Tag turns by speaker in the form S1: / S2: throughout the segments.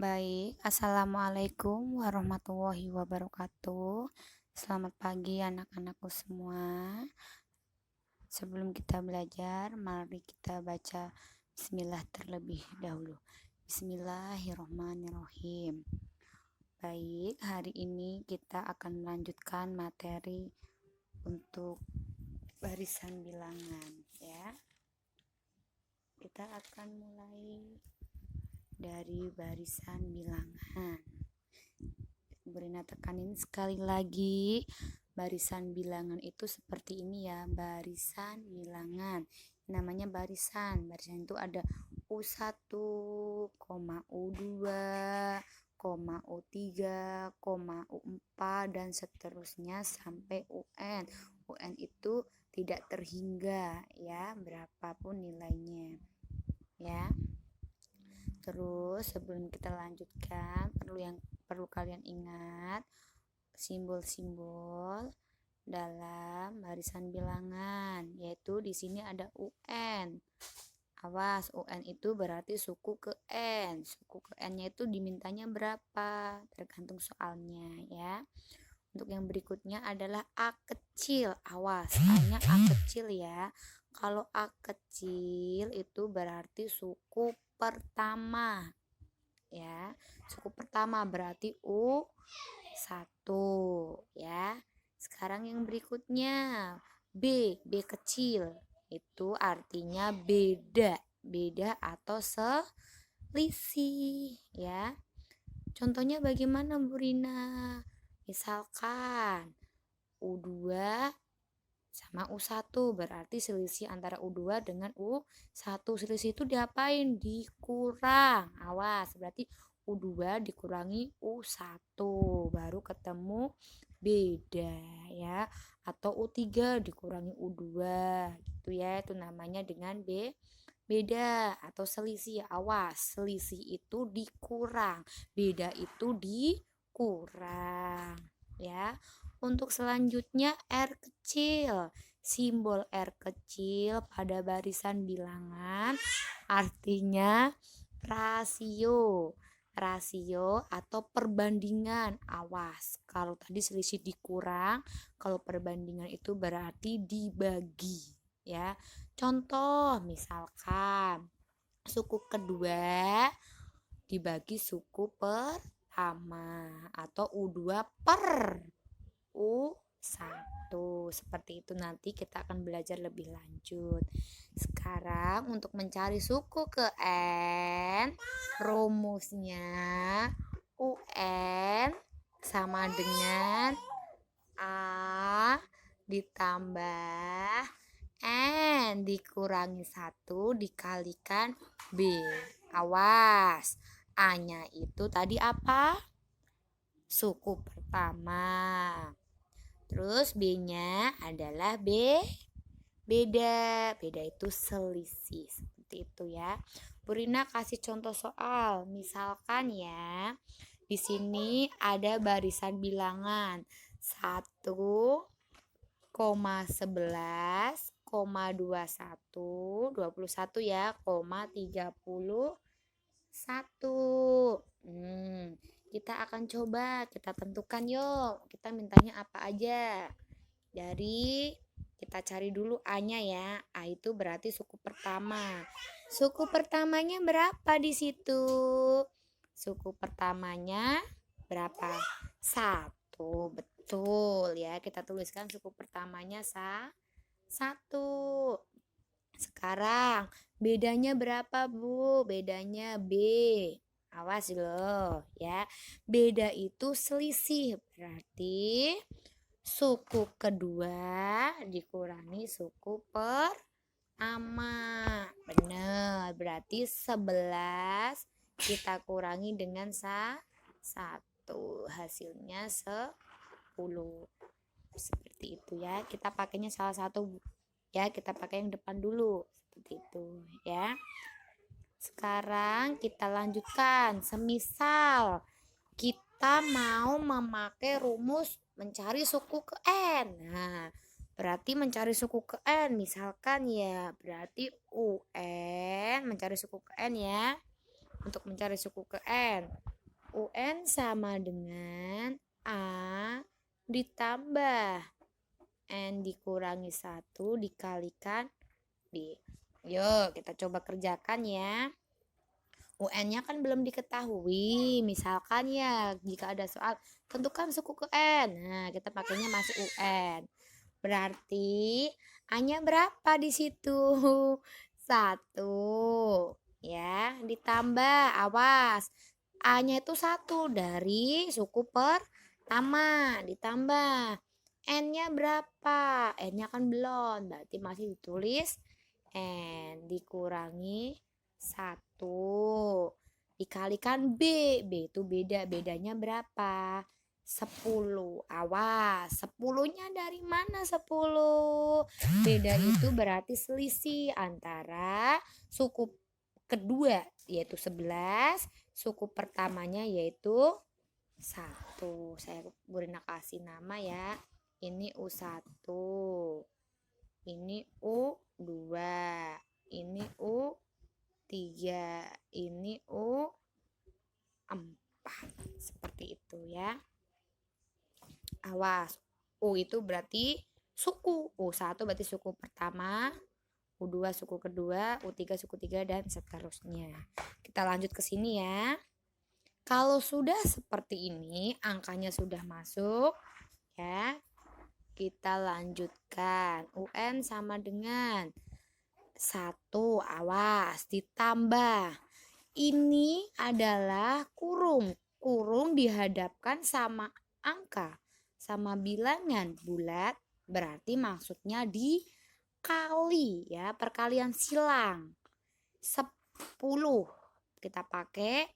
S1: Baik, Assalamualaikum warahmatullahi wabarakatuh. Selamat pagi anak-anakku semua. Sebelum kita belajar, mari kita baca Bismillah terlebih dahulu. Bismillahirrahmanirrahim. Baik, hari ini kita akan melanjutkan materi untuk barisan bilangan ya. Kita akan mulai dari barisan bilangan. Brina tekanin sekali lagi, barisan bilangan itu seperti ini ya, barisan bilangan. Namanya barisan itu ada U1, U2, U3, U4 dan seterusnya sampai UN. UN itu tidak terhingga ya, berapapun nilainya ya. Terus sebelum kita lanjutkan, perlu kalian ingat simbol-simbol dalam barisan bilangan, yaitu di sini ada UN. Awas, UN itu berarti suku ke N. Suku ke N-nya itu dimintanya berapa? Tergantung soalnya ya. Untuk yang berikutnya adalah A kecil. Awas, A-nya A kecil ya. Kalau A kecil itu berarti suku pertama ya. Suku pertama berarti U1 ya. Sekarang yang berikutnya B kecil. Itu artinya beda atau selisih ya. Contohnya bagaimana Bu Rina? Misalkan U2 sama U1 berarti selisih antara U2 dengan U1. Selisih itu diapain? Dikurang. Awas, berarti U2 dikurangi U1 baru ketemu beda ya. Atau U3 dikurangi U2 gitu ya. Itu namanya dengan beda atau selisih. Awas, selisih itu dikurang, beda itu dikurang ya. Untuk selanjutnya R kecil. Simbol R kecil pada barisan bilangan artinya rasio. Rasio atau perbandingan. Awas, kalau tadi selisih dikurang, kalau perbandingan itu berarti dibagi ya. Contoh misalkan suku kedua dibagi suku pertama atau U2 per U1. Seperti itu, nanti kita akan belajar lebih lanjut. Sekarang untuk mencari suku ke N, rumusnya UN sama dengan A ditambah N dikurangi 1 dikalikan B. Awas, A-nya itu tadi apa? Suku pertama. Terus B-nya adalah beda itu selisih. Seperti itu ya. Bu Rina kasih contoh soal. Misalkan ya, di sini ada barisan bilangan 1,11, 21 ya, 31. Kita akan coba kita tentukan yuk. Kita mintanya apa aja. Dari kita cari dulu A-nya ya. A itu berarti suku pertama. Suku pertamanya berapa di situ? Suku pertamanya berapa? 1. Betul ya. Kita tuliskan suku pertamanya 1. Sekarang bedanya berapa Bu? Bedanya B. Awas loh ya. Beda itu selisih, berarti suku kedua dikurangi suku pertama. Benar, berarti 11 kita kurangi dengan 1. Hasilnya 10. Seperti itu ya. Kita pakainya salah satu ya, kita pakai yang depan dulu. Seperti itu ya. Sekarang kita lanjutkan. Semisal kita mau memakai rumus mencari suku ke N. Nah, berarti mencari suku ke N. Misalkan ya, berarti UN mencari suku ke N ya. Untuk mencari suku ke N, UN sama dengan A ditambah N dikurangi 1 dikalikan B. Yuk kita coba kerjakan ya. UN-nya kan belum diketahui. Misalkan ya, jika ada soal, tentukan suku ke N. Nah, kita pakainya masih UN. Berarti A-nya berapa di situ? 1. Ya, ditambah, awas. A-nya itu 1 dari suku pertama. Ditambah. N-nya berapa? N-nya kan belum. Berarti masih ditulis N dikurangi 1 dikalikan B itu bedanya berapa? 10. Awas, 10-nya dari mana 10? Beda itu berarti selisih antara suku kedua yaitu 11, suku pertamanya yaitu 1. Saya beri kasih nama ya. Ini U1. Ini U2. Ini U3, ini U4. Seperti itu ya. Awas, U itu berarti suku. U1 berarti suku pertama, U2 suku kedua, U3 suku tiga, dan seterusnya. Kita lanjut ke sini ya. Kalau sudah seperti ini, angkanya sudah masuk ya. Kita lanjutkan. UN sama dengan 1, awas, ditambah. Ini adalah kurung. Kurung dihadapkan sama angka, sama bilangan bulat, berarti maksudnya dikali ya, perkalian silang. 10 kita pakai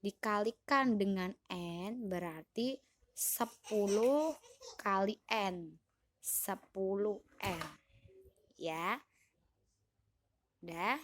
S1: dikalikan dengan N berarti 10 kali N. 10N. Ya. Udah.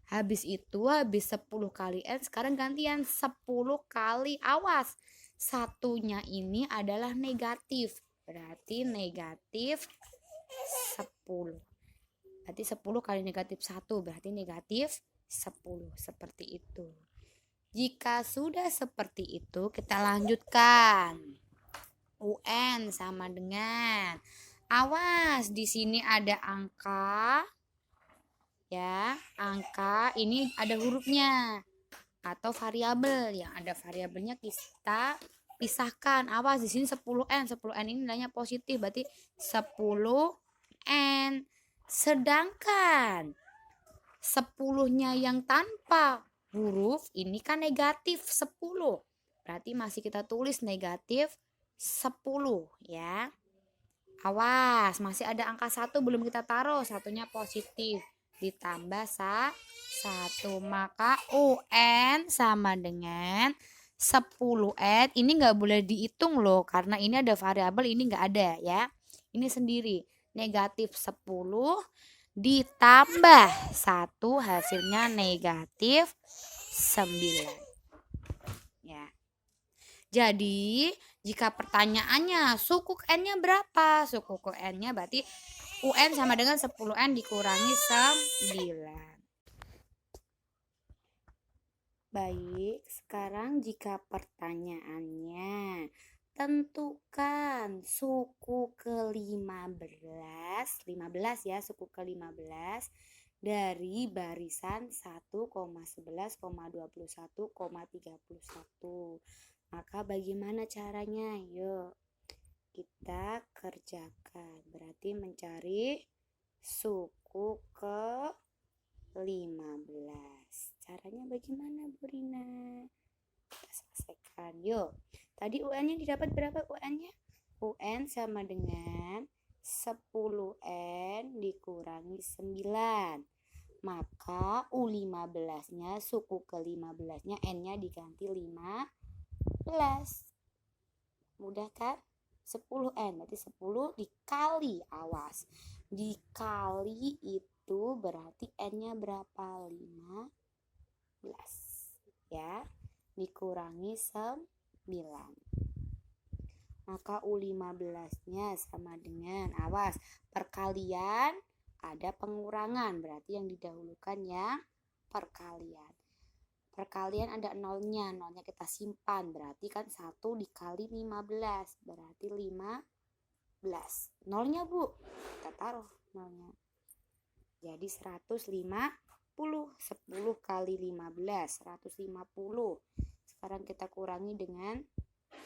S1: Habis 10 kali N, sekarang gantian 10 kali, awas. Satunya ini adalah negatif. Berarti negatif 10. Berarti 10 kali negatif 1 berarti negatif 10. Seperti itu. Jika sudah seperti itu, kita lanjutkan. UN sama dengan, awas, di sini ada angka ya. Angka ini ada hurufnya atau variabel. Yang ada variabelnya kita pisahkan. Awas, di sini 10N. 10N ini nilainya positif, berarti 10N. Sedangkan 10-nya yang tanpa huruf ini kan negatif 10. Berarti masih kita tulis negatif 10 ya. Awas, masih ada angka 1 belum kita taruh, satunya positif. Ditambah 1, maka UN sama dengan 10N. Ini nggak boleh dihitung loh, karena ini ada variabel, ini nggak ada ya. Ini sendiri, negatif 10 ditambah 1 hasilnya negatif 9 ya. Jadi jika pertanyaannya suku N-nya berapa? Suku N-nya berarti UN sama dengan 10N dikurangi 9. Baik, sekarang jika pertanyaannya tentukan suku ke-15, 15 ya, suku ke-15 dari barisan 1,11,21,31. Maka bagaimana caranya? Yuk, kita kerjakan. Berarti mencari suku ke-15. Caranya bagaimana, Bu Rina? Kita selesaikan. Yuk. Tadi UN-nya didapat berapa UN-nya? UN sama dengan 10N dikurangi 9. Maka U15-nya, suku ke-15-nya, N-nya diganti 15. Mudah kan? 10N, berarti 10 dikali, awas. Dikali itu berarti N-nya berapa? 15. Ya, dikurangi 9. Maka U15-nya sama dengan, awas, perkalian ada pengurangan, berarti yang didahulukan yang perkalian. perkalian ada nolnya kita simpan, berarti kan 1 dikali 15, berarti 15. Nolnya Bu, kita taruh nolnya. Jadi 150, 10 kali 15, 150. Sekarang kita kurangi dengan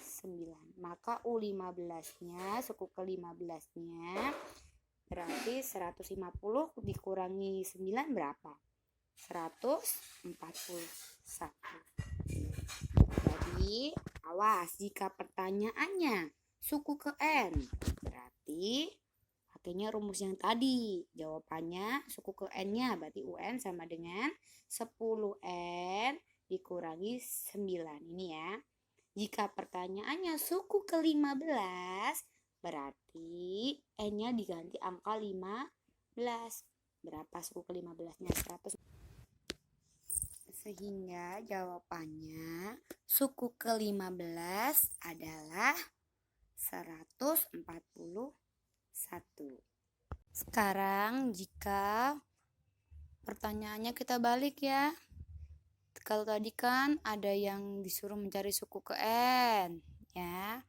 S1: 9. Maka U15-nya, suku ke-15-nya berarti 150 dikurangi 9 berapa? 141. Jadi, awas jika pertanyaannya suku ke N, berarti pakainya rumus yang tadi. Jawabannya suku ke N-nya, berarti UN sama dengan 10N dikurangi 9. Ini ya. Jika pertanyaannya suku ke-15, berarti N-nya diganti angka 15. Berapa suku ke-15-nya? 100. Sehingga jawabannya suku ke-15 adalah 141. Sekarang jika pertanyaannya kita balik ya. Kalau tadi kan ada yang disuruh mencari suku ke N ya.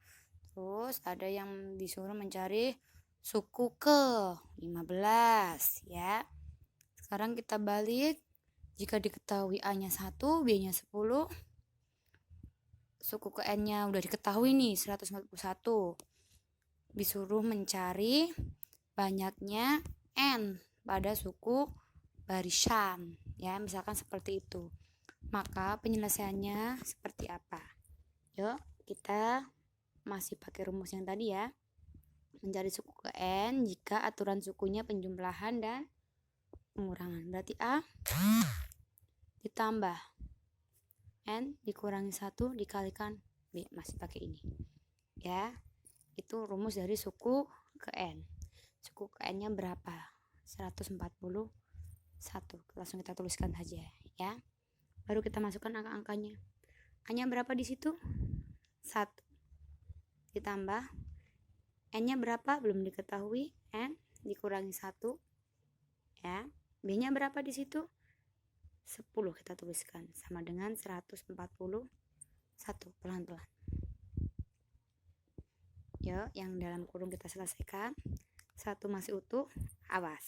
S1: Terus ada yang disuruh mencari suku ke 15 ya. Sekarang kita balik. Jika diketahui A-nya 1, B-nya 10, suku ke N-nya udah diketahui nih 141. Disuruh mencari banyaknya N pada suku barisan ya, misalkan seperti itu. Maka penyelesaiannya seperti apa? Yuk kita masih pakai rumus yang tadi ya. Mencari suku ke N jika aturan sukunya penjumlahan dan pengurangan. Berarti A ditambah N dikurangi 1 dikalikan B, masih pakai ini ya. Itu rumus dari suku ke N. Suku ke N nya berapa? 141. Langsung kita tuliskan saja ya. Baru kita masukkan angka-angkanya. A-nya berapa di situ? 1. Ditambah N-nya berapa? Belum diketahui. N dikurangi 1 ya. B-nya berapa di situ? 10 kita tuliskan sama dengan 141. Pelan-pelan. Yuk, yang dalam kurung kita selesaikan. 1 masih utuh. Awas.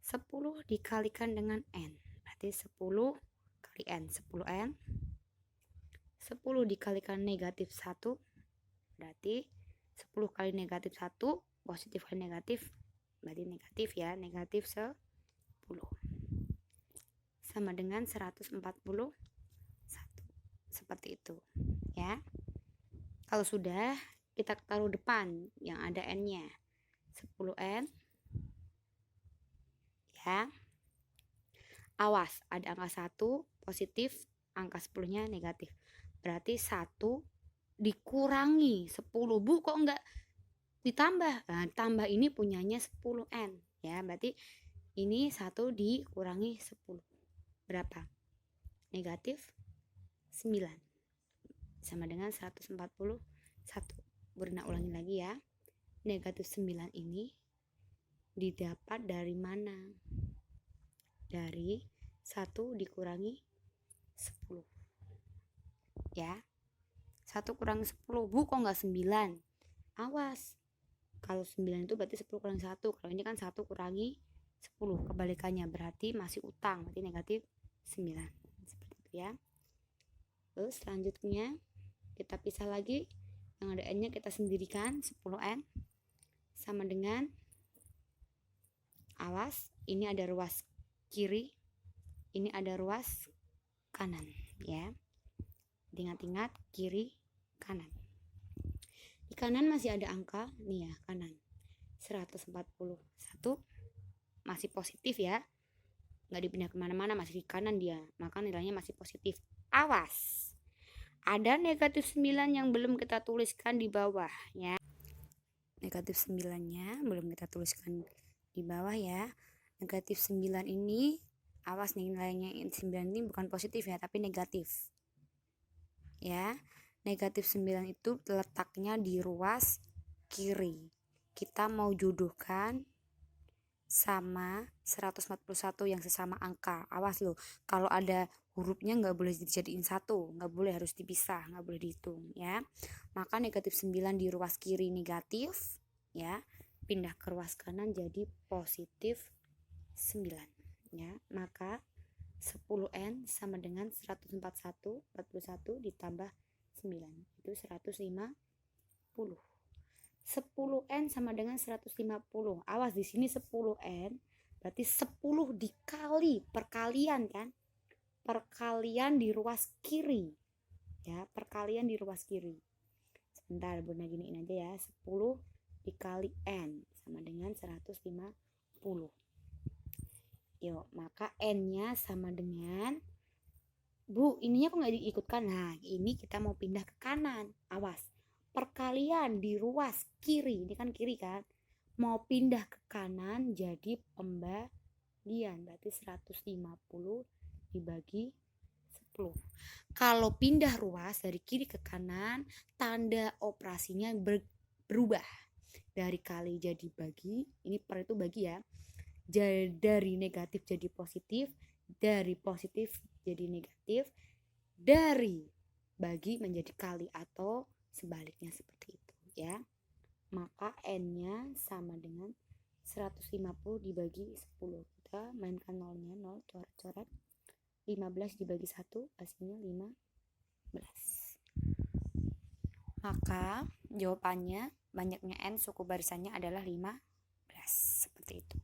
S1: 10 dikalikan dengan N. Berarti 10 kali N, 10N. 10 dikalikan negatif 1. Berarti 10 kali negatif 1, positif kali negatif. Berarti negatif ya, negatif 10. Sama dengan 141. Seperti itu ya. Kalau sudah, kita taruh depan yang ada N-nya. 10N ya. Awas, ada angka 1 positif, angka 10-nya negatif. Berarti 1 dikurangi 10. Bu, kok enggak ditambah? Nah, tambah ini punyanya 10N ya. Berarti ini 1 dikurangi 10. Berapa? Negatif 9. Sama dengan 141. Berna ulangi lagi ya. Negatif 9 ini didapat dari mana? Dari 1 dikurangi 10 ya. 1 kurangi 10. Bu, kok enggak 9? Awas, kalau 9 itu berarti 10 kurangi 1. Kalau ini kan 1 kurangi 10, kebalikannya berarti masih utang, berarti negatif 9. Seperti itu ya. Terus selanjutnya kita pisah lagi. Yang ada N-nya kita sendirikan. 10N sama dengan, awas, ini ada ruas kiri, ini ada ruas kanan ya. Ingat-ingat kiri kanan. Di kanan masih ada angka nih ya, kanan 141 masih positif ya, nggak dipindah kemana-mana, masih di kanan dia, maka nilainya masih positif. Awas, ada negatif 9 yang belum kita tuliskan di bawah ya. Negatif 9-nya belum kita tuliskan di bawah ya. Negatif 9 ini, awas nih, nilainya 9 ini bukan positif ya, tapi negatif ya. Negatif 9 itu letaknya di ruas kiri. Kita mau jodohkan sama 141 yang sesama angka. Awas loh, kalau ada hurufnya nggak boleh dijadiin satu, nggak boleh, harus dipisah, nggak boleh dihitung ya. Maka negatif 9 di ruas kiri negatif ya, pindah ke ruas kanan jadi positif 9 ya. Maka 10N sama dengan 141 ditambah 9 itu 150. 10N sama dengan 150. Awas, di sini 10N berarti 10 dikali perkalian kan? Perkalian di ruas kiri. Ya, perkalian di ruas kiri. Sebentar, Bunda giniin aja ya. 10 dikali N sama dengan 150. Yuk, maka N-nya sama dengan, Bu, ininya kok nggak diikutkan? Nah, ini kita mau pindah ke kanan. Awas, perkalian di ruas kiri. Ini kan kiri kan? Mau pindah ke kanan jadi pembalian. Berarti 150 dibagi 10. Kalau pindah ruas dari kiri ke kanan, tanda operasinya berubah. Dari kali jadi bagi, ini per itu bagi ya. Dari negatif jadi positif, dari positif jadi negatif, dari bagi menjadi kali atau sebaliknya seperti itu ya. Maka N-nya sama dengan 150 dibagi 10. Kita mainkan nolnya, 0 coret-coret. 15 dibagi 1 hasilnya 15. Maka jawabannya banyaknya N suku barisannya adalah 15. Seperti itu.